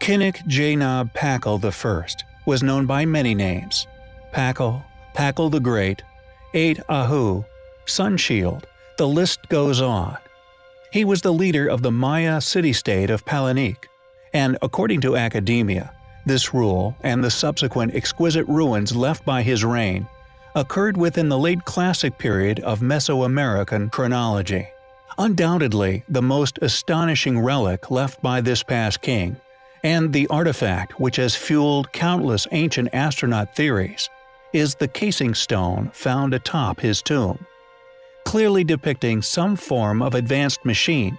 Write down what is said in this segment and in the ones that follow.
Kinnick Janab Pakal I was known by many names: Pakal, Pakal the Great, Ait Ahu, Sunshield, the list goes on. He was the leader of the Maya city-state of Palanik, and according to academia, this rule and the subsequent exquisite ruins left by his reign occurred within the late Classic period of Mesoamerican chronology. Undoubtedly, the most astonishing relic left by this past king, and the artifact which has fueled countless ancient astronaut theories, is the casing stone found atop his tomb, clearly depicting some form of advanced machine.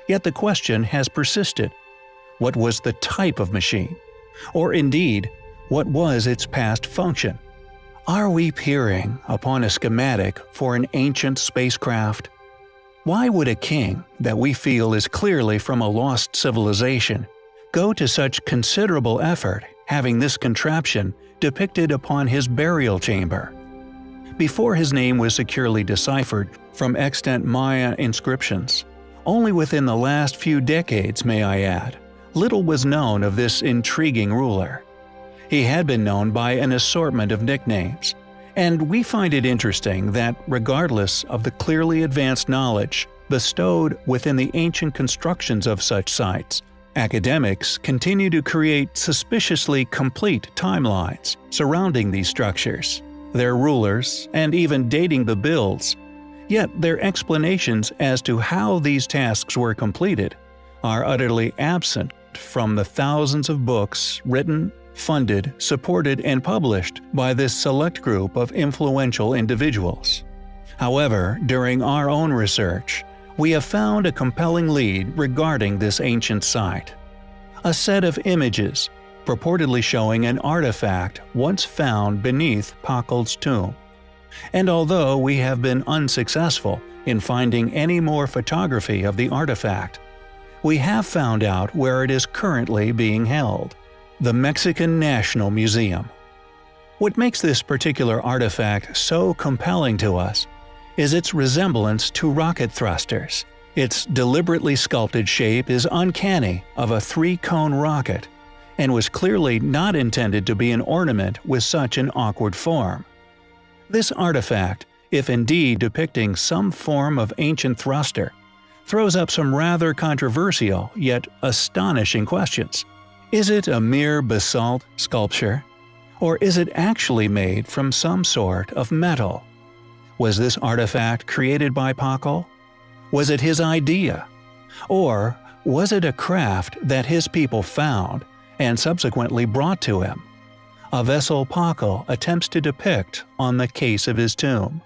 Yet the question has persisted: what was the type of machine? Or indeed, what was its past function? Are we peering upon a schematic for an ancient spacecraft? Why would a king that we feel is clearly from a lost civilization go to such considerable effort having this contraption depicted upon his burial chamber? Before his name was securely deciphered from extant Maya inscriptions, only within the last few decades, may I add, little was known of this intriguing ruler. He had been known by an assortment of nicknames, and we find it interesting that regardless of the clearly advanced knowledge bestowed within the ancient constructions of such sites, academics continue to create suspiciously complete timelines surrounding these structures, their rulers, and even dating the builds. Yet their explanations as to how these tasks were completed are utterly absent from the thousands of books written, funded, supported, and published by this select group of influential individuals. However, during our own research, we have found a compelling lead regarding this ancient site. A set of images purportedly showing an artifact once found beneath Pakal's tomb. And although we have been unsuccessful in finding any more photography of the artifact, we have found out where it is currently being held: the Mexican National Museum. What makes this particular artifact so compelling to us is its resemblance to rocket thrusters. Its deliberately sculpted shape is uncanny of a three-cone rocket, and was clearly not intended to be an ornament with such an awkward form. This artifact, if indeed depicting some form of ancient thruster, throws up some rather controversial yet astonishing questions. Is it a mere basalt sculpture? Or is it actually made from some sort of metal? Was this artifact created by Pakal? Was it his idea? Or was it a craft that his people found and subsequently brought to him? A vessel Pakal attempts to depict on the case of his tomb.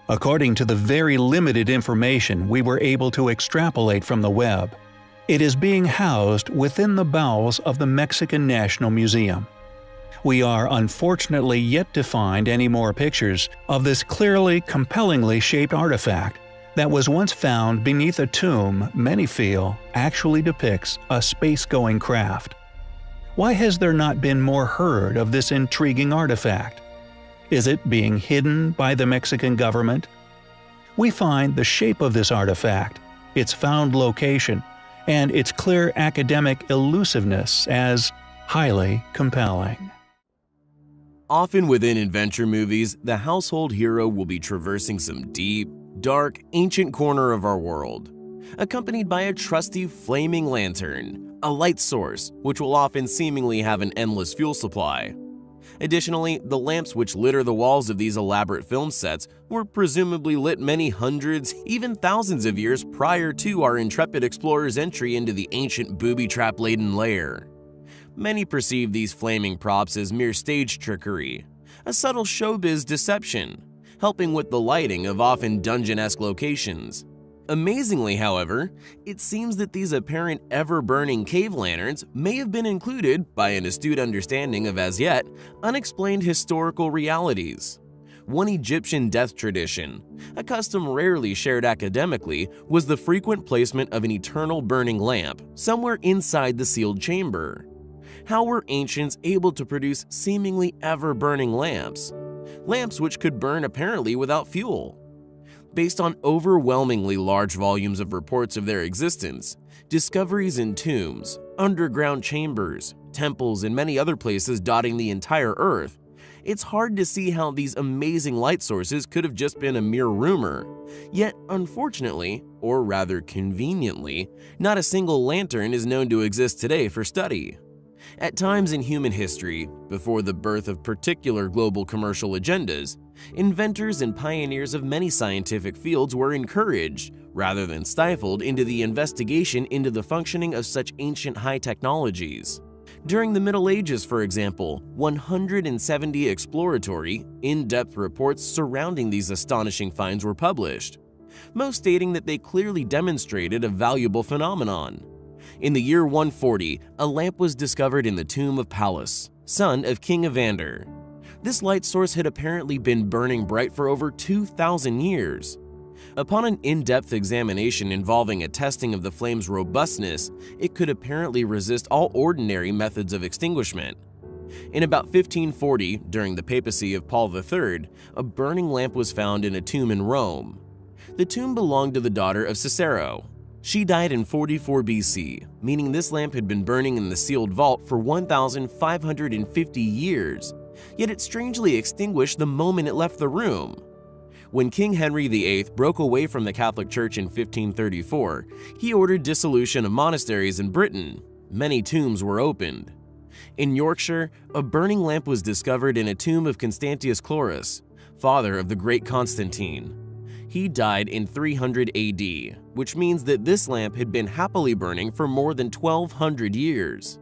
According to the very limited information we were able to extrapolate from the web, it is being housed within the bowels of the Mexican National Museum. We are unfortunately yet to find any more pictures of this clearly, compellingly shaped artifact that was once found beneath a tomb many feel actually depicts a space-going craft. Why has there not been more heard of this intriguing artifact? Is it being hidden by the Mexican government? We find the shape of this artifact, its found location, and its clear academic elusiveness as highly compelling. Often within adventure movies, the household hero will be traversing some deep, dark, ancient corner of our world, accompanied by a trusty flaming lantern, a light source which will often seemingly have an endless fuel supply. Additionally, the lamps which litter the walls of these elaborate film sets were presumably lit many hundreds, even thousands of years prior to our intrepid explorer's entry into the ancient booby-trap-laden lair. Many perceive these flaming props as mere stage trickery, a subtle showbiz deception, helping with the lighting of often dungeon-esque locations. Amazingly, however, it seems that these apparent ever-burning cave lanterns may have been included by an astute understanding of as yet unexplained historical realities. One Egyptian death tradition, a custom rarely shared academically, was the frequent placement of an eternal burning lamp somewhere inside the sealed chamber. How were ancients able to produce seemingly ever-burning lamps? Lamps which could burn apparently without fuel. Based on overwhelmingly large volumes of reports of their existence, discoveries in tombs, underground chambers, temples, and many other places dotting the entire Earth, it's hard to see how these amazing light sources could have just been a mere rumor. Yet, unfortunately, or rather conveniently, not a single lantern is known to exist today for study. At times in human history, before the birth of particular global commercial agendas, inventors and pioneers of many scientific fields were encouraged, rather than stifled, into the investigation into the functioning of such ancient high technologies. During the Middle Ages, for example, 170 exploratory, in-depth reports surrounding these astonishing finds were published, most stating that they clearly demonstrated a valuable phenomenon. In the year 140, a lamp was discovered in the tomb of Pallas, son of King Evander. This light source had apparently been burning bright for over 2,000 years. Upon an in-depth examination involving a testing of the flame's robustness, it could apparently resist all ordinary methods of extinguishment. In about 1540, during the papacy of Paul III, a burning lamp was found in a tomb in Rome. The tomb belonged to the daughter of Cicero. She died in 44 BC, meaning this lamp had been burning in the sealed vault for 1,550 years, yet it strangely extinguished the moment it left the room. When King Henry VIII broke away from the Catholic Church in 1534, he ordered dissolution of monasteries in Britain. Many tombs were opened. In Yorkshire, a burning lamp was discovered in a tomb of Constantius Chlorus, father of the great Constantine. He died in 300 AD, which means that this lamp had been happily burning for more than 1,200 years.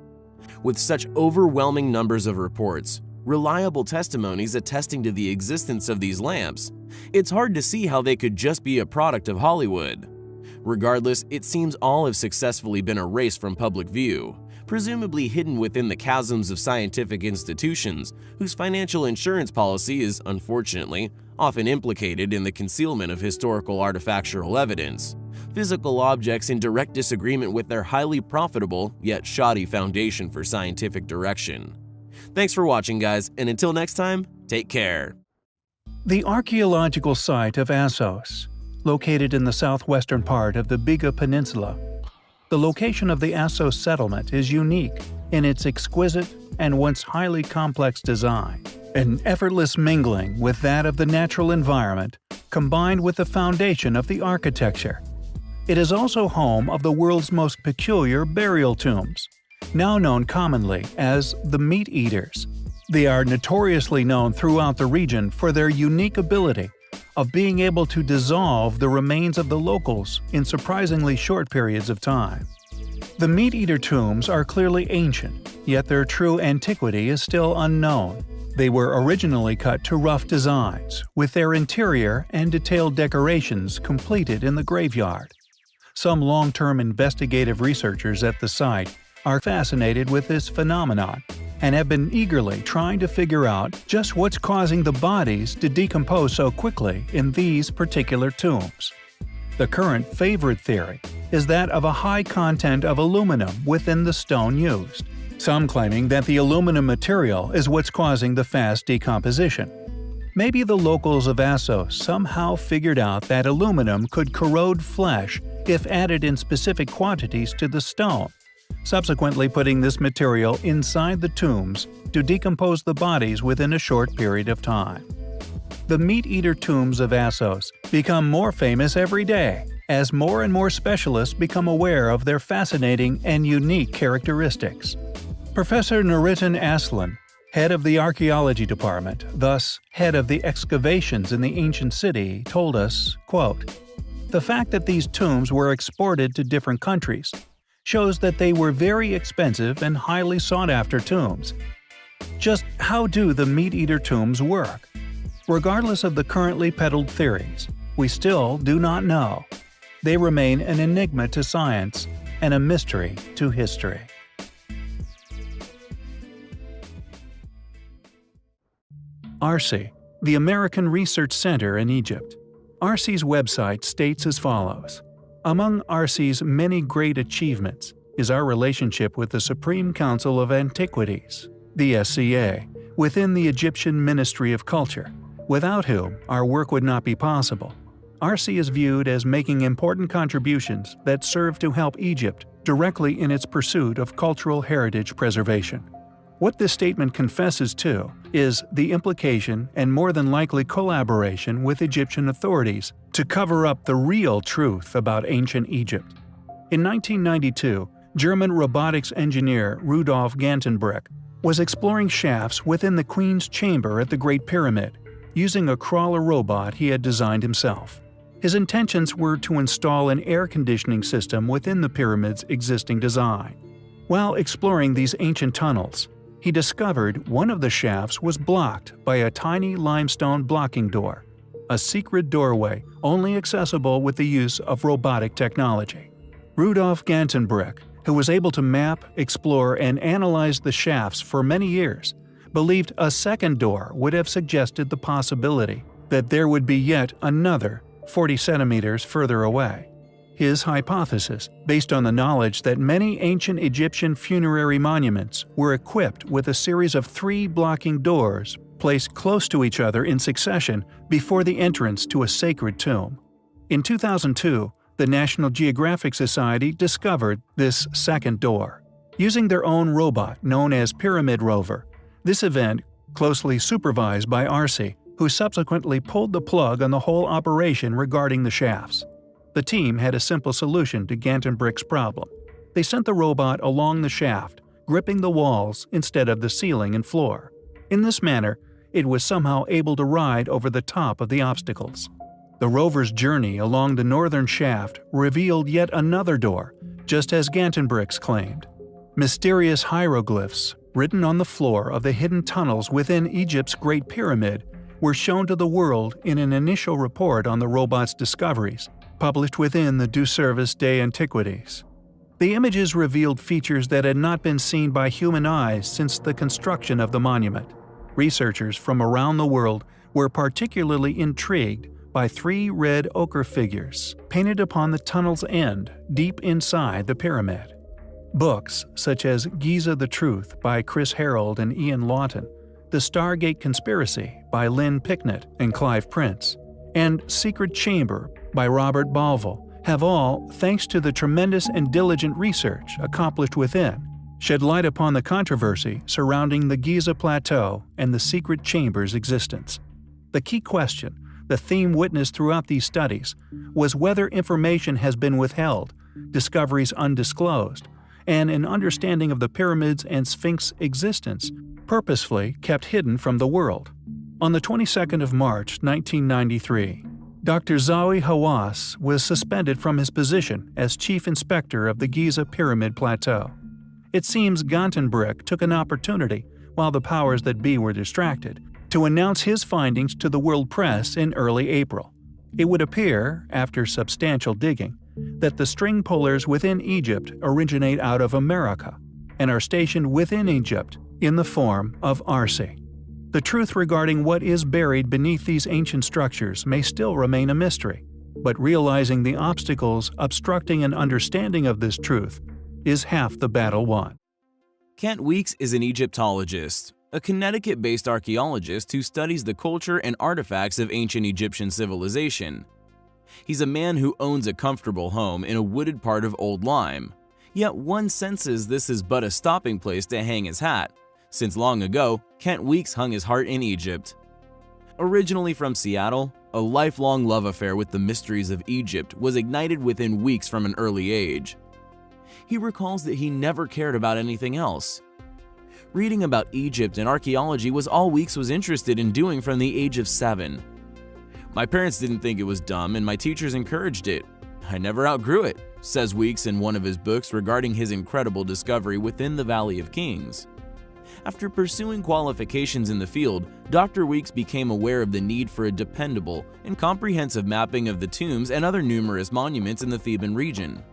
With such overwhelming numbers of reports, reliable testimonies attesting to the existence of these lamps, it's hard to see how they could just be a product of Hollywood. Regardless, it seems all have successfully been erased from public view, presumably hidden within the chasms of scientific institutions whose financial insurance policy is, unfortunately, often implicated in the concealment of historical artifactual evidence, physical objects in direct disagreement with their highly profitable yet shoddy foundation for scientific direction. Thanks for watching, guys, and until next time, take care. The archaeological site of Assos, located in the southwestern part of the Biga Peninsula. The location of the Assos settlement is unique in its exquisite and once highly complex design, an effortless mingling with that of the natural environment, combined with the foundation of the architecture. It is also home of the world's most peculiar burial tombs, now known commonly as the Meat Eaters. They are notoriously known throughout the region for their unique ability of being able to dissolve the remains of the locals in surprisingly short periods of time. The Meat Eater tombs are clearly ancient, yet their true antiquity is still unknown. They were originally cut to rough designs, with their interior and detailed decorations completed in the graveyard. Some long-term investigative researchers at the site are fascinated with this phenomenon and have been eagerly trying to figure out just what's causing the bodies to decompose so quickly in these particular tombs. The current favorite theory is that of a high content of aluminum within the stone used, some claiming that the aluminum material is what's causing the fast decomposition. Maybe the locals of Assos somehow figured out that aluminum could corrode flesh if added in specific quantities to the stone, subsequently putting this material inside the tombs to decompose the bodies within a short period of time. The Meat Eater tombs of Assos become more famous every day as more and more specialists become aware of their fascinating and unique characteristics. Professor Nurettin Aslan, head of the archaeology department, thus head of the excavations in the ancient city, told us, quote, "The fact that these tombs were exported to different countries shows that they were very expensive and highly sought-after tombs. Just how do the Meat Eater tombs work? Regardless of the currently peddled theories, we still do not know. They remain an enigma to science and a mystery to history." ARCI, the American Research Center in Egypt. ARCI's website states as follows: "Among ARCI's many great achievements is our relationship with the Supreme Council of Antiquities, the SCA, within the Egyptian Ministry of Culture, without whom our work would not be possible. Arcee is viewed as making important contributions that serve to help Egypt directly in its pursuit of cultural heritage preservation. What this statement confesses to is the implication and more than likely collaboration with Egyptian authorities to cover up the real truth about ancient Egypt. In 1992, German robotics engineer Rudolf Gantenbrück was exploring shafts within the Queen's Chamber at the Great Pyramid, using a crawler robot he had designed himself. His intentions were to install an air conditioning system within the pyramid's existing design. While exploring these ancient tunnels, he discovered one of the shafts was blocked by a tiny limestone blocking door, a secret doorway only accessible with the use of robotic technology. Rudolf Gantenbrück, who was able to map, explore, and analyze the shafts for many years, believed a second door would have suggested the possibility that there would be yet another 40 centimeters further away. His hypothesis, based on the knowledge that many ancient Egyptian funerary monuments were equipped with a series of 3 blocking doors placed close to each other in succession before the entrance to a sacred tomb. In 2002, the National Geographic Society discovered this second door. Using their own robot known as Pyramid Rover, this event, closely supervised by Arcee, who subsequently pulled the plug on the whole operation regarding the shafts. The team had a simple solution to Gantenbrück's problem. They sent the robot along the shaft, gripping the walls instead of the ceiling and floor. In this manner, it was somehow able to ride over the top of the obstacles. The rover's journey along the northern shaft revealed yet another door, just as Gantenbrück's claimed. Mysterious hieroglyphs, written on the floor of the hidden tunnels within Egypt's Great Pyramid, were shown to the world in an initial report on the robot's discoveries, published within the Du Service des Antiquités. The images revealed features that had not been seen by human eyes since the construction of the monument. Researchers from around the world were particularly intrigued by 3 red ochre figures painted upon the tunnel's end deep inside the pyramid. Books such as Giza the Truth by Chris Harold and Ian Lawton, The Stargate Conspiracy by Lynn Picknett and Clive Prince, and Secret Chamber by Robert Balville have all, thanks to the tremendous and diligent research accomplished within, shed light upon the controversy surrounding the Giza Plateau and the secret chamber's existence. The key question, the theme witnessed throughout these studies, was whether information has been withheld, discoveries undisclosed, and an understanding of the pyramids and Sphinx existence purposefully kept hidden from the world. On the 22nd of March, 1993, Dr. Zahi Hawass was suspended from his position as chief inspector of the Giza Pyramid Plateau. It seems Gantenbrück took an opportunity, while the powers that be were distracted, to announce his findings to the world press in early April. It would appear, after substantial digging, that the string pullers within Egypt originate out of America and are stationed within Egypt in the form of Arcee. The truth regarding what is buried beneath these ancient structures may still remain a mystery, but realizing the obstacles obstructing an understanding of this truth is half the battle won. Kent Weeks is an Egyptologist, a Connecticut-based archaeologist who studies the culture and artifacts of ancient Egyptian civilization. He's a man who owns a comfortable home in a wooded part of Old Lyme, yet one senses this is but a stopping place to hang his hat, since long ago, Kent Weeks hung his heart in Egypt. Originally from Seattle, a lifelong love affair with the mysteries of Egypt was ignited within Weeks from an early age. He recalls that he never cared about anything else. Reading about Egypt and archaeology was all Weeks was interested in doing from the age of 7. My parents didn't think it was dumb and my teachers encouraged it. I never outgrew it, says Weeks in one of his books regarding his incredible discovery within the Valley of Kings. After pursuing qualifications in the field, Dr. Weeks became aware of the need for a dependable and comprehensive mapping of the tombs and other numerous monuments in the Theban region.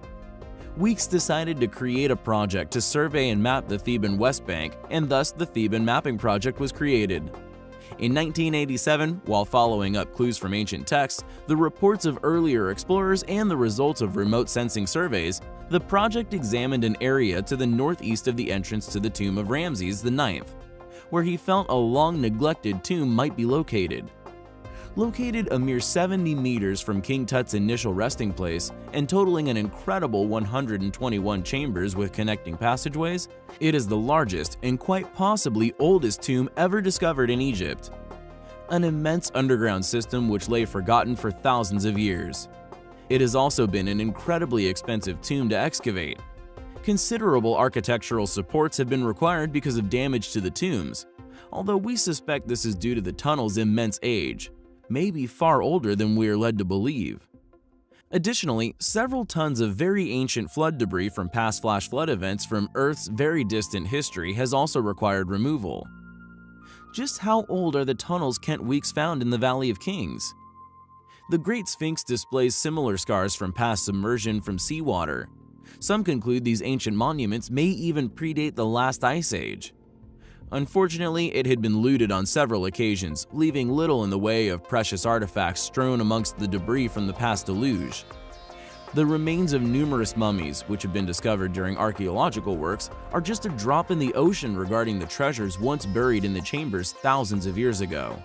Weeks decided to create a project to survey and map the Theban West Bank, and thus the Theban Mapping Project was created. In 1987, while following up clues from ancient texts, the reports of earlier explorers, and the results of remote sensing surveys, the project examined an area to the northeast of the entrance to the tomb of Ramses IX, where he felt a long-neglected tomb might be located. Located a mere 70 meters from King Tut's initial resting place and totaling an incredible 121 chambers with connecting passageways, it is the largest and quite possibly oldest tomb ever discovered in Egypt. An immense underground system which lay forgotten for thousands of years. It has also been an incredibly expensive tomb to excavate. Considerable architectural supports have been required because of damage to the tombs, although we suspect this is due to the tunnel's immense age, maybe far older than we are led to believe. Additionally, several tons of very ancient flood debris from past flash flood events from Earth's very distant history has also required removal. Just how old are the tunnels Kent Weeks found in the Valley of Kings? The Great Sphinx displays similar scars from past submersion from seawater. Some conclude these ancient monuments may even predate the last ice age. Unfortunately, it had been looted on several occasions, leaving little in the way of precious artifacts strewn amongst the debris from the past deluge. The remains of numerous mummies, which have been discovered during archaeological works, are just a drop in the ocean regarding the treasures once buried in the chambers thousands of years ago.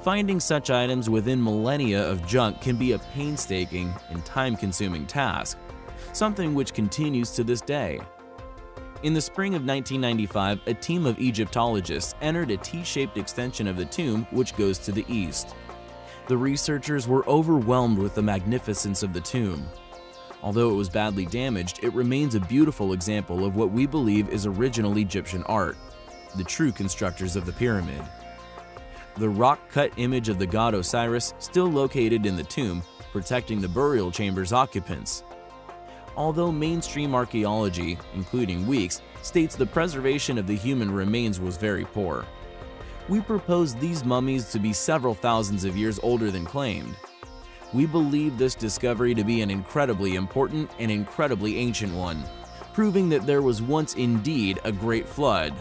Finding such items within millennia of junk can be a painstaking and time-consuming task, something which continues to this day. In the spring of 1995, a team of Egyptologists entered a T-shaped extension of the tomb which goes to the east. The researchers were overwhelmed with the magnificence of the tomb. Although it was badly damaged, it remains a beautiful example of what we believe is original Egyptian art, the true constructors of the pyramid. The rock-cut image of the god Osiris still located in the tomb, protecting the burial chamber's occupants. Although mainstream archaeology, including Weeks, states the preservation of the human remains was very poor. We propose these mummies to be several thousands of years older than claimed. We believe this discovery to be an incredibly important and incredibly ancient one, proving that there was once indeed a great flood,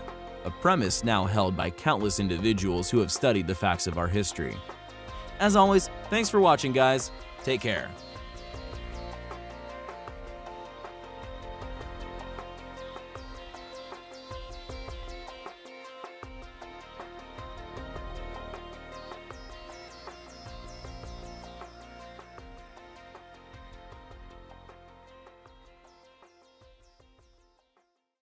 a premise now held by countless individuals who have studied the facts of our history. As always, thanks for watching, guys. Take care.